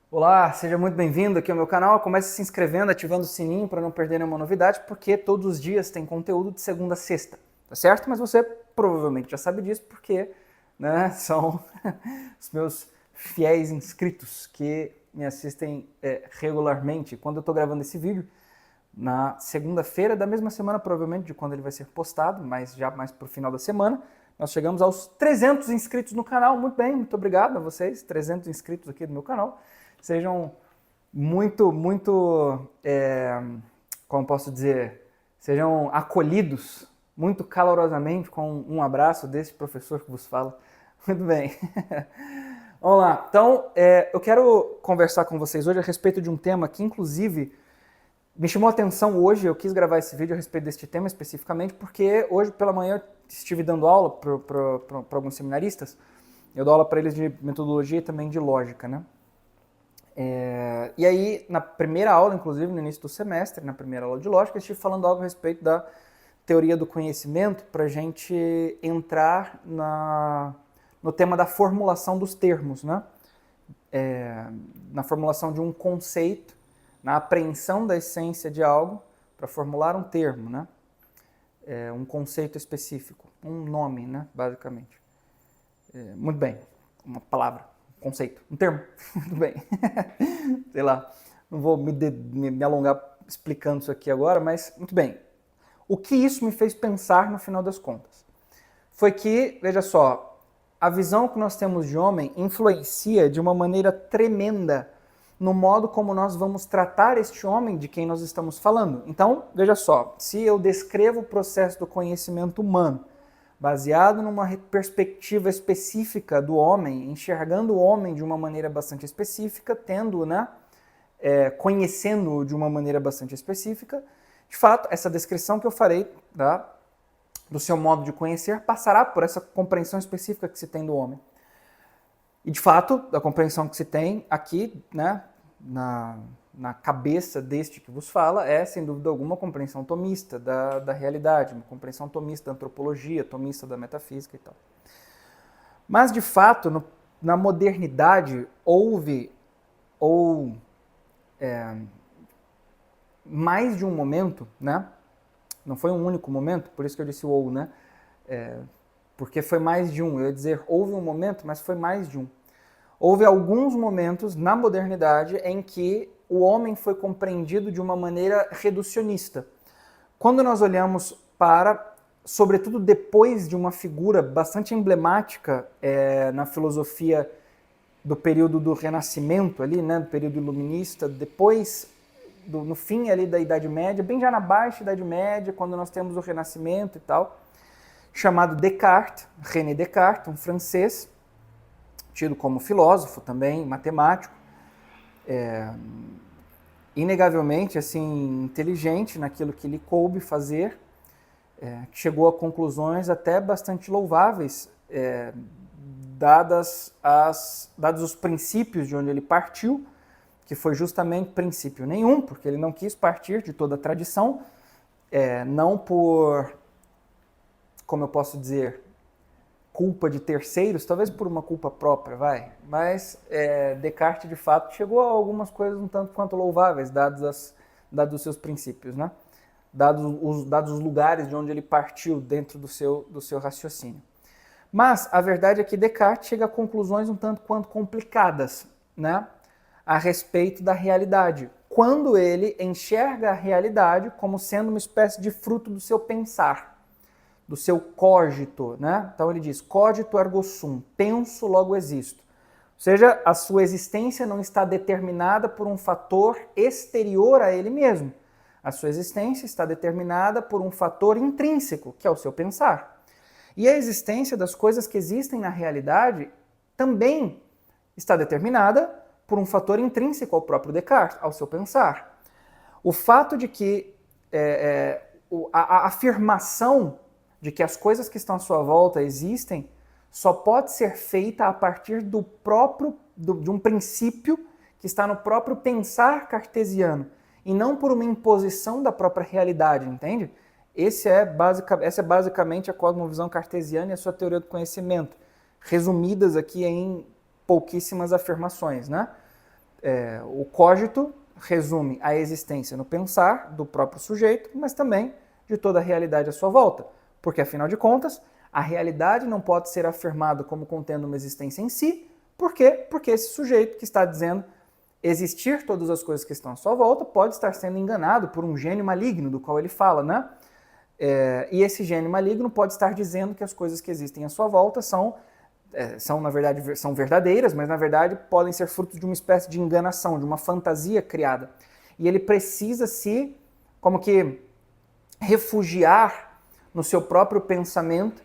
Olá, seja muito bem-vindo aqui ao meu canal. Comece se inscrevendo, ativando o sininho para não perder nenhuma novidade, porque todos os dias tem conteúdo de segunda a sexta, tá certo? Mas você provavelmente já sabe disso porque, né, são os meus fiéis inscritos que me assistem regularmente. Quando eu estou gravando esse vídeo, na segunda-feira da mesma semana, provavelmente, de quando ele vai ser postado, mas já mais para o final da semana, nós chegamos aos 300 inscritos no canal. Muito bem, muito obrigado a vocês, 300 inscritos aqui do meu canal. Sejam como posso dizer, sejam acolhidos muito calorosamente com um abraço desse professor que vos fala. Muito bem. Vamos lá. Então, eu quero conversar com vocês hoje a respeito de um tema que, inclusive, me chamou a atenção hoje. Eu quis gravar esse vídeo a respeito deste tema especificamente, porque hoje pela manhã eu estive dando aula para alguns seminaristas. Eu dou aula para eles de metodologia e também de lógica, né? E aí, na primeira aula, inclusive, no início do semestre, na primeira aula de lógica, eu estive falando algo a respeito da teoria do conhecimento para a gente entrar no tema da formulação dos termos, né? Na formulação de um conceito, na apreensão da essência de algo para formular um termo, né? Um conceito específico, um nome, né? Basicamente. Muito bem, uma palavra, um conceito, um termo. Muito bem. Sei lá, não vou me alongar explicando isso aqui agora, mas muito bem. O que isso me fez pensar no final das contas? Foi que, veja só, a visão que nós temos de homem influencia de uma maneira tremenda no modo como nós vamos tratar este homem de quem nós estamos falando. Então, veja só, se eu descrevo o processo do conhecimento humano baseado numa perspectiva específica do homem, enxergando o homem de uma maneira bastante específica, tendo, né, conhecendo-o de uma maneira bastante específica, de fato, essa descrição que eu farei, tá, do seu modo de conhecer passará por essa compreensão específica que se tem do homem. E, de fato, a compreensão que se tem aqui, né, na cabeça deste que vos fala, é, sem dúvida alguma, uma compreensão tomista da realidade, uma compreensão tomista da antropologia, tomista da metafísica e tal. Mas, de fato, na modernidade, houve, mais de um momento, né? Não foi um único momento, por isso que eu disse ou, né? Porque foi mais de um. Eu ia dizer, houve um momento, mas foi mais de um. Houve alguns momentos na modernidade em que o homem foi compreendido de uma maneira reducionista. Quando nós olhamos para, sobretudo depois de uma figura bastante emblemática na filosofia do período do Renascimento, ali, né, do período iluminista, depois, no fim ali da Idade Média, bem já na baixa Idade Média, quando nós temos o Renascimento e tal, chamado Descartes, René Descartes, um francês, tido como filósofo também, matemático, inegavelmente assim inteligente naquilo que lhe coube fazer, chegou a conclusões até bastante louváveis, dados os princípios de onde ele partiu, que foi justamente princípio nenhum, porque ele não quis partir de toda a tradição, não por, como eu posso dizer, culpa de terceiros, talvez por uma culpa própria, mas Descartes, de fato, chegou a algumas coisas um tanto quanto louváveis, dados os seus princípios, né? Dados os lugares de onde ele partiu dentro do seu raciocínio. Mas a verdade é que Descartes chega a conclusões um tanto quanto complicadas, né, a respeito da realidade, quando ele enxerga a realidade como sendo uma espécie de fruto do seu pensar, do seu cogito, né? Então ele diz, cogito ergo sum, penso, logo existo. Ou seja, a sua existência não está determinada por um fator exterior a ele mesmo. A sua existência está determinada por um fator intrínseco, que é o seu pensar. E a existência das coisas que existem na realidade também está determinada por um fator intrínseco ao próprio Descartes, ao seu pensar. O fato de que a afirmação de que as coisas que estão à sua volta existem só pode ser feita a partir de um princípio que está no próprio pensar cartesiano e não por uma imposição da própria realidade, entende? Essa é basicamente a cosmovisão cartesiana e a sua teoria do conhecimento, resumidas aqui em pouquíssimas afirmações, né? O cogito resume a existência no pensar do próprio sujeito, mas também de toda a realidade à sua volta. Porque, afinal de contas, a realidade não pode ser afirmada como contendo uma existência em si. Por quê? Porque esse sujeito que está dizendo existir todas as coisas que estão à sua volta pode estar sendo enganado por um gênio maligno, do qual ele fala, né? E esse gênio maligno pode estar dizendo que as coisas que existem à sua volta na verdade, são verdadeiras, mas na verdade podem ser frutos de uma espécie de enganação, de uma fantasia criada. E ele precisa como que, refugiar no seu próprio pensamento,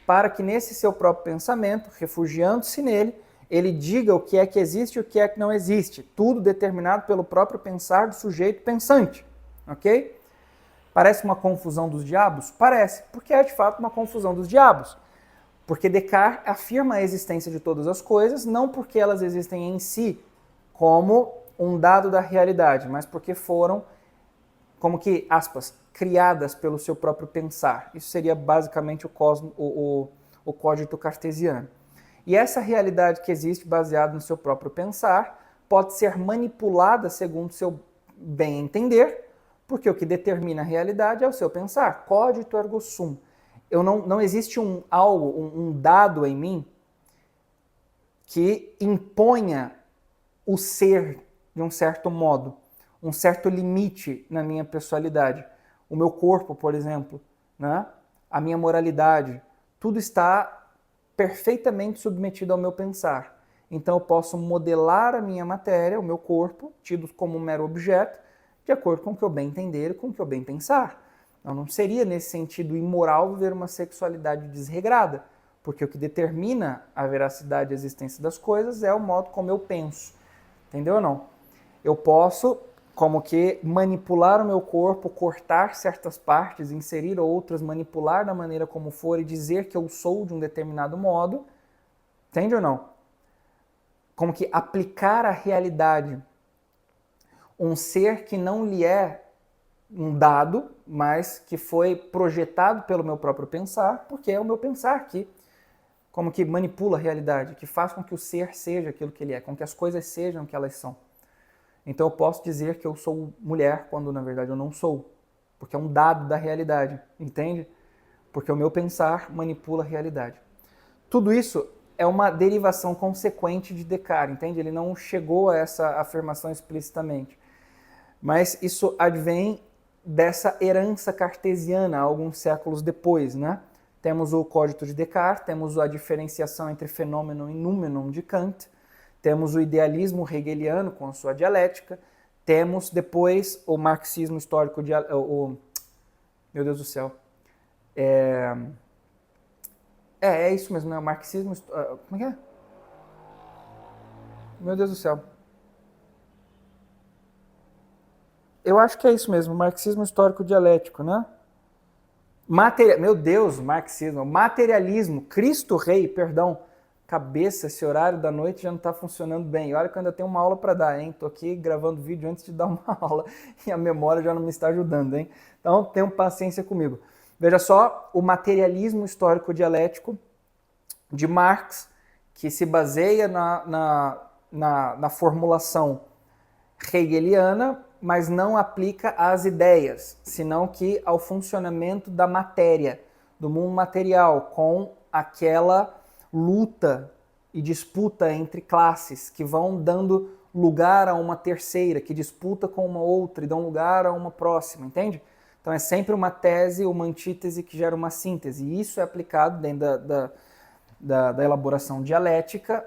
para que nesse seu próprio pensamento, refugiando-se nele, ele diga o que é que existe e o que é que não existe. Tudo determinado pelo próprio pensar do sujeito pensante. Ok? Parece uma confusão dos diabos? Parece, porque é de fato uma confusão dos diabos. Porque Descartes afirma a existência de todas as coisas, não porque elas existem em si, como um dado da realidade, mas porque foram, como que, aspas, criadas pelo seu próprio pensar. Isso seria basicamente o cogito cartesiano. E essa realidade que existe baseada no seu próprio pensar pode ser manipulada segundo seu bem entender, porque o que determina a realidade é o seu pensar. Cogito ergo sum. Não existe um dado em mim que imponha o ser de um certo modo, um certo limite na minha pessoalidade. O meu corpo, por exemplo, né? A minha moralidade, tudo está perfeitamente submetido ao meu pensar. Então eu posso modelar a minha matéria, o meu corpo, tido como um mero objeto, de acordo com o que eu bem entender e com o que eu bem pensar. Não seria, nesse sentido, imoral viver uma sexualidade desregrada, porque o que determina a veracidade e a existência das coisas é o modo como eu penso. Entendeu ou não? Eu posso, como que, manipular o meu corpo, cortar certas partes, inserir outras, manipular da maneira como for e dizer que eu sou de um determinado modo. Entende ou não? Como que aplicar à realidade um ser que não lhe é um dado, mas que foi projetado pelo meu próprio pensar, porque é o meu pensar que como que manipula a realidade, que faz com que o ser seja aquilo que ele é, com que as coisas sejam o que elas são. Então eu posso dizer que eu sou mulher quando na verdade eu não sou, porque é um dado da realidade, entende? Porque o meu pensar manipula a realidade. Tudo isso é uma derivação consequente de Descartes, entende? Ele não chegou a essa afirmação explicitamente, mas isso advém dessa herança cartesiana alguns séculos depois, né? Temos o cogito de Descartes, temos a diferenciação entre fenômeno e númenon de Kant, temos o idealismo hegeliano com a sua dialética, temos depois o marxismo histórico, meu Deus do céu, é isso mesmo, né? O marxismo, como é que é? Meu Deus do céu. Eu acho que é isso mesmo, marxismo histórico dialético, né? Meu Deus, marxismo, materialismo, Cristo Rei, perdão, cabeça, esse horário da noite já não está funcionando bem. E olha que eu ainda tenho uma aula para dar, hein? Tô aqui gravando vídeo antes de dar uma aula e a memória já não me está ajudando, hein? Então, tenham paciência comigo. Veja só, o materialismo histórico dialético de Marx, que se baseia na formulação hegeliana, mas não aplica às ideias, senão que ao funcionamento da matéria, do mundo material, com aquela luta e disputa entre classes que vão dando lugar a uma terceira, que disputa com uma outra e dão lugar a uma próxima, entende? Então é sempre uma tese, uma antítese que gera uma síntese, e isso é aplicado dentro da elaboração dialética,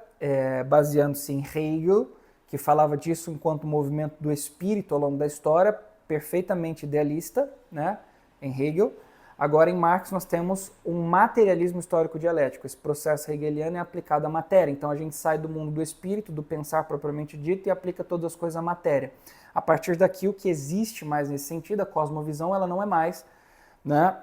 baseando-se em Hegel, que falava disso enquanto movimento do espírito ao longo da história, perfeitamente idealista, né, em Hegel. Agora, em Marx, nós temos um materialismo histórico dialético. Esse processo hegeliano é aplicado à matéria. Então, a gente sai do mundo do espírito, do pensar propriamente dito, e aplica todas as coisas à matéria. A partir daqui, o que existe mais nesse sentido, a cosmovisão, ela não é mais, né,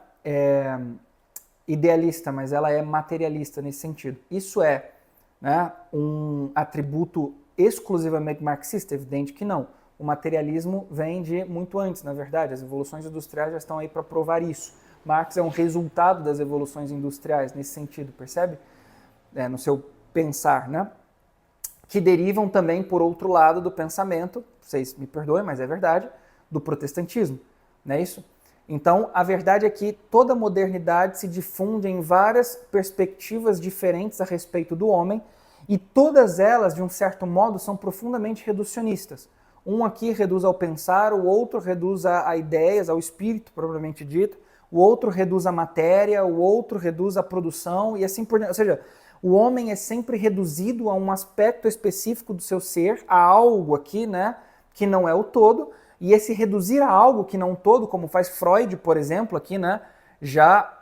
idealista, mas ela é materialista nesse sentido. Isso é, né, um atributo exclusivamente marxista? Evidente que não. O materialismo vem de muito antes, na verdade. As evoluções industriais já estão aí para provar isso. Marx é um resultado das evoluções industriais nesse sentido, percebe? No seu pensar, né? que derivam também, por outro lado, do pensamento, vocês me perdoem, mas é verdade, do protestantismo, não é isso? Então, a verdade é que toda a modernidade se difunde em várias perspectivas diferentes a respeito do homem, e todas elas, de um certo modo, são profundamente reducionistas. Um aqui reduz ao pensar, o outro reduz a ideias, ao espírito, propriamente dito, o outro reduz a matéria, o outro reduz a produção, e assim por diante. Ou seja, o homem é sempre reduzido a um aspecto específico do seu ser, a algo aqui, né, que não é o todo, e esse reduzir a algo que não é o todo, como faz Freud, por exemplo, aqui, né, já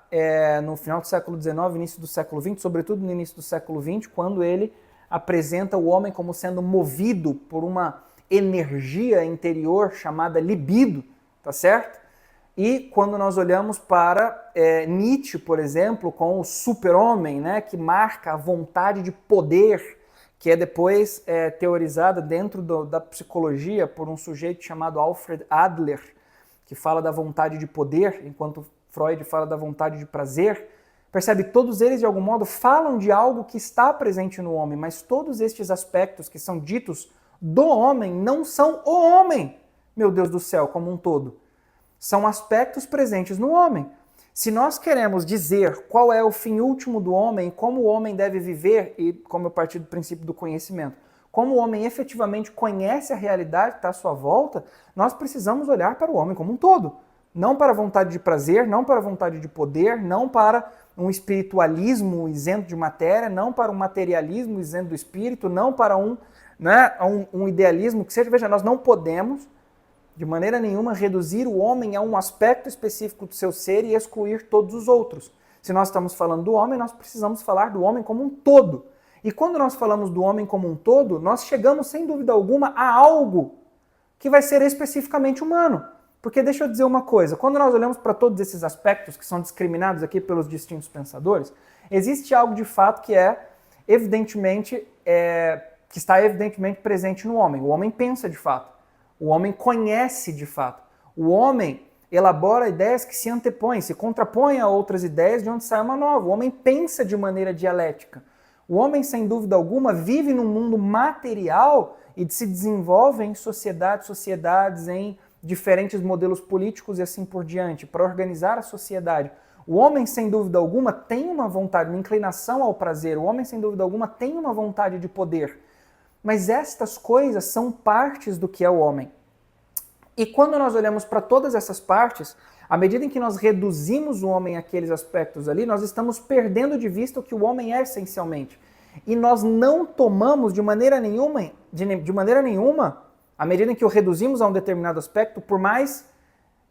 no final do século XIX, início do século XX, sobretudo no início do século XX, quando ele apresenta o homem como sendo movido por uma energia interior chamada libido, tá certo? E quando nós olhamos para Nietzsche, por exemplo, com o super-homem, né, que marca a vontade de poder, que é depois teorizada dentro da psicologia por um sujeito chamado Alfred Adler, que fala da vontade de poder, enquanto Freud fala da vontade de prazer. Percebe? Todos eles, de algum modo, falam de algo que está presente no homem, mas todos estes aspectos que são ditos do homem não são o homem, meu Deus do céu, como um todo. São aspectos presentes no homem. Se nós queremos dizer qual é o fim último do homem, como o homem deve viver, e como eu parti do princípio do conhecimento, como o homem efetivamente conhece a realidade que está à sua volta, nós precisamos olhar para o homem como um todo. Não para a vontade de prazer, não para a vontade de poder, não para um espiritualismo isento de matéria, não para um materialismo isento do espírito, não para um idealismo que seja. Veja, nós não podemos, de maneira nenhuma, reduzir o homem a um aspecto específico do seu ser e excluir todos os outros. Se nós estamos falando do homem, nós precisamos falar do homem como um todo. E quando nós falamos do homem como um todo, nós chegamos, sem dúvida alguma, a algo que vai ser especificamente humano. Porque deixa eu dizer uma coisa, quando nós olhamos para todos esses aspectos que são discriminados aqui pelos distintos pensadores, existe algo de fato que que está evidentemente presente no homem. O homem pensa de fato. O homem conhece de fato. O homem elabora ideias que se antepõem, se contrapõem a outras ideias de onde sai uma nova. O homem pensa de maneira dialética. O homem, sem dúvida alguma, vive num mundo material e se desenvolve em sociedades, em diferentes modelos políticos e assim por diante, para organizar a sociedade. O homem, sem dúvida alguma, tem uma vontade, uma inclinação ao prazer. O homem, sem dúvida alguma, tem uma vontade de poder. Mas estas coisas são partes do que é o homem. E quando nós olhamos para todas essas partes, à medida em que nós reduzimos o homem àqueles aspectos ali, nós estamos perdendo de vista o que o homem é essencialmente. E nós não tomamos de maneira nenhuma, à medida em que o reduzimos a um determinado aspecto, por mais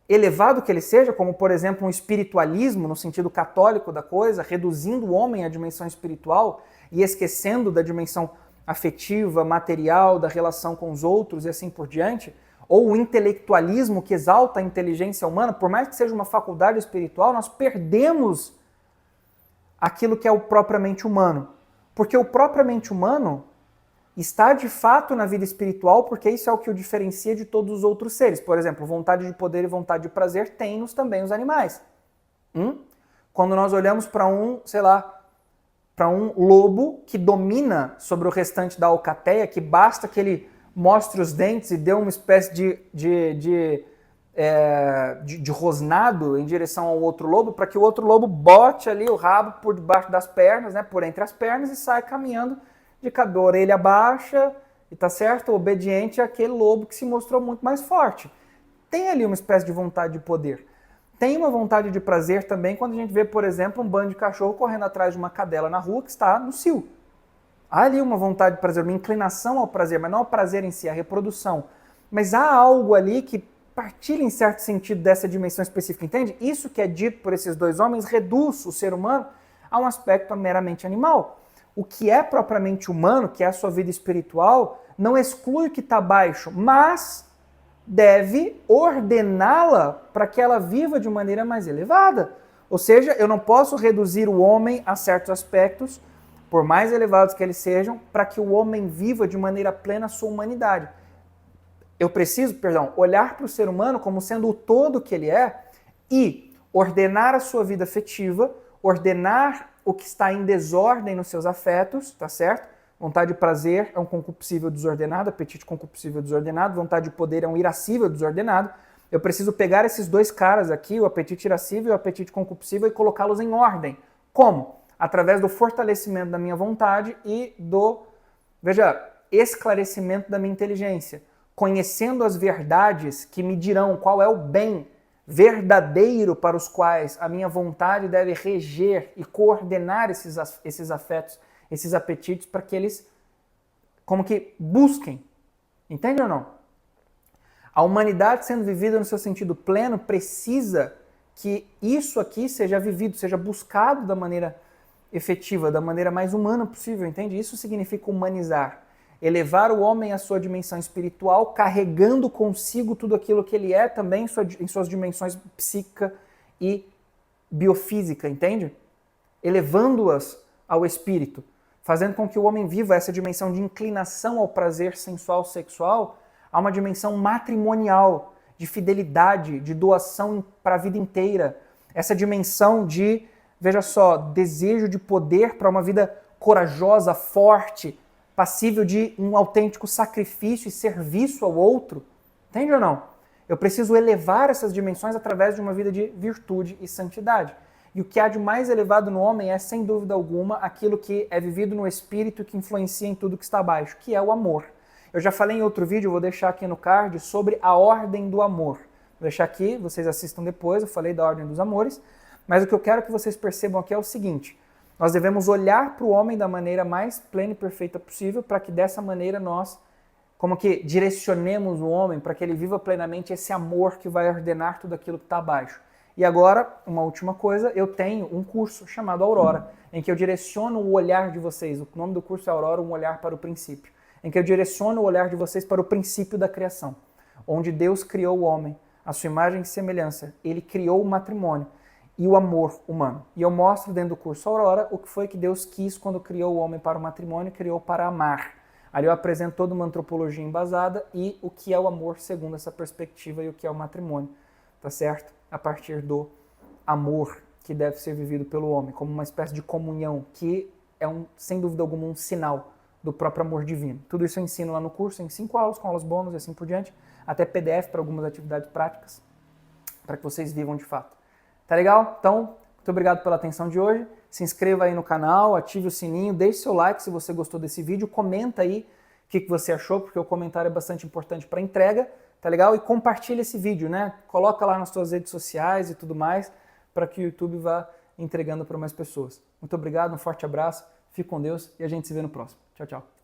elevado que ele seja, como por exemplo um espiritualismo no sentido católico da coisa, reduzindo o homem à dimensão espiritual e esquecendo da dimensão afetiva, material, da relação com os outros e assim por diante, ou o intelectualismo que exalta a inteligência humana, por mais que seja uma faculdade espiritual, nós perdemos aquilo que é o propriamente humano. Porque o propriamente humano está de fato na vida espiritual, porque isso é o que o diferencia de todos os outros seres. Por exemplo, vontade de poder e vontade de prazer tem-nos também os animais. Quando nós olhamos para para um lobo que domina sobre o restante da alcateia, que basta que ele mostre os dentes e dê uma espécie de rosnado em direção ao outro lobo, para que o outro lobo bote ali o rabo por debaixo das pernas, né, por entre as pernas, e saia caminhando de orelha baixa, e tá certo, obediente àquele lobo que se mostrou muito mais forte. Tem ali uma espécie de vontade de poder. Tem uma vontade de prazer também quando a gente vê, por exemplo, um bando de cachorro correndo atrás de uma cadela na rua que está no cio. Há ali uma vontade de prazer, uma inclinação ao prazer, mas não ao prazer em si, a reprodução. Mas há algo ali que partilha em certo sentido dessa dimensão específica, entende? Isso que é dito por esses dois homens reduz o ser humano a um aspecto meramente animal. O que é propriamente humano, que é a sua vida espiritual, não exclui o que está abaixo, mas deve ordená-la para que ela viva de maneira mais elevada. Ou seja, eu não posso reduzir o homem a certos aspectos, por mais elevados que eles sejam, para que o homem viva de maneira plena a sua humanidade. Eu preciso, olhar para o ser humano como sendo o todo que ele é e ordenar a sua vida afetiva, ordenar o que está em desordem nos seus afetos, tá certo? Vontade de prazer é um concupiscível desordenado, apetite concupiscível desordenado, vontade de poder é um irascível desordenado. Eu preciso pegar esses dois caras aqui, o apetite irascível e o apetite concupiscível, e colocá-los em ordem. Como? Através do fortalecimento da minha vontade e do, veja, esclarecimento da minha inteligência. Conhecendo as verdades que me dirão qual é o bem verdadeiro para os quais a minha vontade deve reger e coordenar esses afetos, esses apetites, para que eles, como que, busquem. Entende ou não? A humanidade sendo vivida no seu sentido pleno precisa que isso aqui seja vivido, seja buscado da maneira efetiva, da maneira mais humana possível, entende? Isso significa humanizar. Elevar o homem à sua dimensão espiritual, carregando consigo tudo aquilo que ele é também em suas dimensões psíquica e biofísica, entende? Elevando-as ao espírito, fazendo com que o homem viva essa dimensão de inclinação ao prazer sensual sexual, a uma dimensão matrimonial, de fidelidade, de doação para a vida inteira. Essa dimensão de, veja só, desejo de poder para uma vida corajosa, forte, passível de um autêntico sacrifício e serviço ao outro. Entende ou não? Eu preciso elevar essas dimensões através de uma vida de virtude e santidade. E o que há de mais elevado no homem é, sem dúvida alguma, aquilo que é vivido no espírito e que influencia em tudo que está abaixo, que é o amor. Eu já falei em outro vídeo, vou deixar aqui no card, sobre a ordem do amor. Vou deixar aqui, vocês assistam depois, eu falei da ordem dos amores, mas o que eu quero que vocês percebam aqui é o seguinte: nós devemos olhar para o homem da maneira mais plena e perfeita possível, para que dessa maneira nós, como que direcionemos o homem para que ele viva plenamente esse amor que vai ordenar tudo aquilo que está abaixo. E agora, uma última coisa, eu tenho um curso chamado Aurora, em que eu direciono o olhar de vocês. O nome do curso é Aurora, um olhar para o princípio. Em que eu direciono o olhar de vocês para o princípio da criação, onde Deus criou o homem, a sua imagem e semelhança. Ele criou o matrimônio e o amor humano. E eu mostro dentro do curso Aurora o que foi que Deus quis quando criou o homem para o matrimônio, criou para amar. Ali eu apresento toda uma antropologia embasada e o que é o amor segundo essa perspectiva e o que é o matrimônio, tá certo? A partir do amor que deve ser vivido pelo homem, como uma espécie de comunhão, que é, sem dúvida alguma, um sinal do próprio amor divino. Tudo isso eu ensino lá no curso, em 5 aulas, com aulas bônus e assim por diante, até PDF para algumas atividades práticas, para que vocês vivam de fato. Tá legal? Então, muito obrigado pela atenção de hoje. Se inscreva aí no canal, ative o sininho, deixe seu like se você gostou desse vídeo, comenta aí o que você achou, porque o comentário é bastante importante para a entrega, tá legal? E compartilha esse vídeo, né? Coloca lá nas suas redes sociais e tudo mais, para que o YouTube vá entregando para mais pessoas. Muito obrigado, um forte abraço, fique com Deus e a gente se vê no próximo. Tchau, tchau.